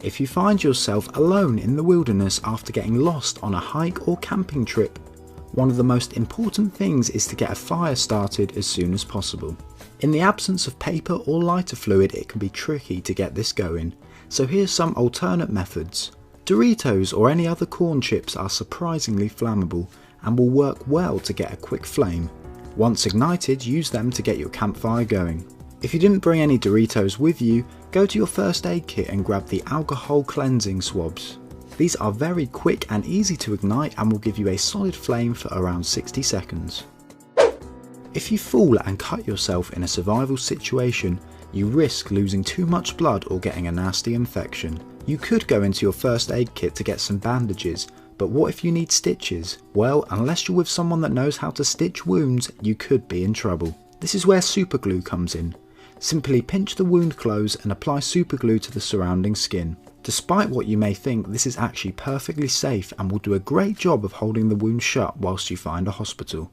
If you find yourself alone in the wilderness after getting lost on a hike or camping trip, one of the most important things is to get a fire started as soon as possible. In the absence of paper or lighter fluid, it can be tricky to get this going, so here's some alternate methods. Doritos or any other corn chips are surprisingly flammable and will work well to get a quick flame. Once ignited, use them to get your campfire going. If you didn't bring any Doritos with you, go to your first aid kit and grab the alcohol cleansing swabs. These are very quick and easy to ignite and will give you a solid flame for around 60 seconds. If you fall and cut yourself in a survival situation, you risk losing too much blood or getting a nasty infection. You could go into your first aid kit to get some bandages, but what if you need stitches? Well, unless you're with someone that knows how to stitch wounds, you could be in trouble. This is where super glue comes in. Simply pinch the wound close and apply super glue to the surrounding skin. Despite what you may think, this is actually perfectly safe and will do a great job of holding the wound shut whilst you find a hospital.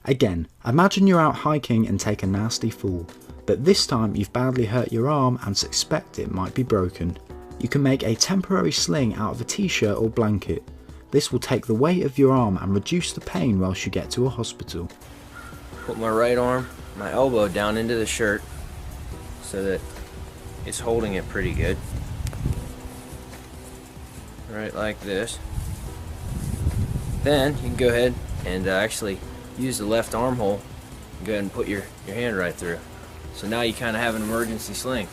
Again, imagine you're out hiking and take a nasty fall, but this time you've badly hurt your arm and suspect it might be broken. You can make a temporary sling out of a t-shirt or blanket. This will take the weight of your arm and reduce the pain whilst you get to a hospital. Put my right arm, my elbow down into the shirt so that it's holding it pretty good. Right like this. Then you can go ahead and actually use the left armhole and go ahead and put your hand right through. So now you kind of have an emergency sling.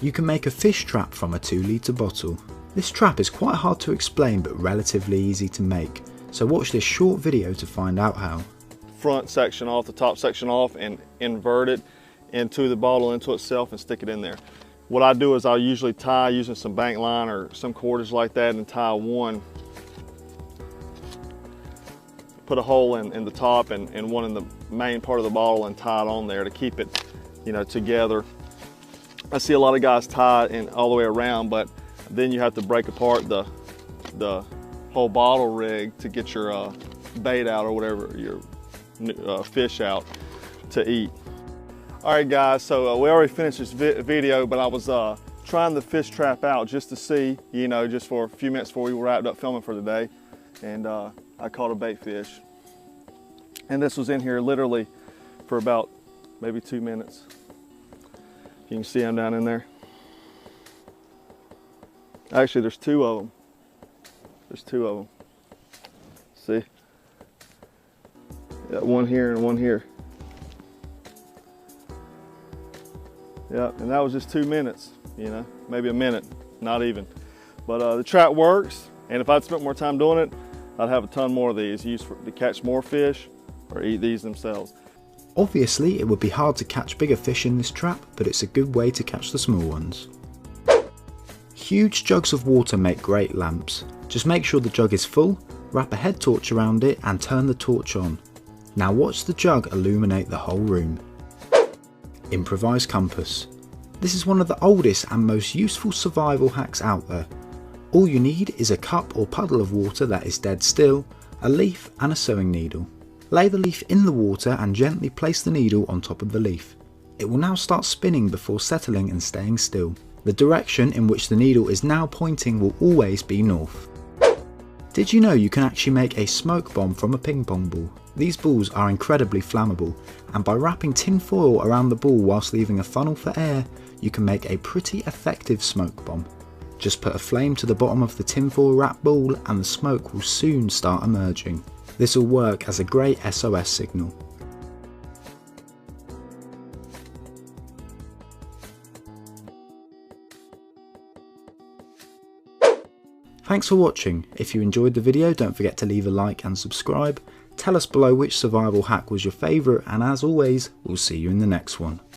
You can make a fish trap from a 2-litre bottle. This trap is quite hard to explain but relatively easy to make, so watch this short video to find out how. Front section off, the top section off, and invert it into the bottle, into itself, and stick it in there. What I do is I'll usually tie using some bank line or some cordage like that and tie one. Put a hole in the top and one in the main part of the bottle and tie it on there to keep it, together. I see a lot of guys tie it all the way around, but then you have to break apart the whole bottle rig to get your bait out or whatever, your fish out to eat. All right guys, so we already finished this video, but I was trying the fish trap out just to see, just for a few minutes before we wrapped up filming for the day. And I caught a bait fish. And this was in here literally for about maybe 2 minutes. You can see them down in there. Actually, there's 2 of them. There's 2 of them. See? Got one here and one here. Yeah, and that was just 2 minutes, maybe a minute, not even. But the trap works, and if I'd spent more time doing it, I'd have a ton more of these used to catch more fish or eat these themselves. Obviously, it would be hard to catch bigger fish in this trap, but it's a good way to catch the small ones. Huge jugs of water make great lamps. Just make sure the jug is full, wrap a head torch around it and turn the torch on. Now watch the jug illuminate the whole room. Improvised compass. This is one of the oldest and most useful survival hacks out there. All you need is a cup or puddle of water that is dead still, a leaf and a sewing needle. Lay the leaf in the water and gently place the needle on top of the leaf. It will now start spinning before settling and staying still. The direction in which the needle is now pointing will always be north. Did you know you can actually make a smoke bomb from a ping pong ball? These balls are incredibly flammable, and by wrapping tin foil around the ball whilst leaving a funnel for air, you can make a pretty effective smoke bomb. Just put a flame to the bottom of the tinfoil wrapped ball and the smoke will soon start emerging. This will work as a great SOS signal. Thanks for watching. If you enjoyed the video, don't forget to leave a like and subscribe. Tell us below which survival hack was your favourite, and as always, we'll see you in the next one.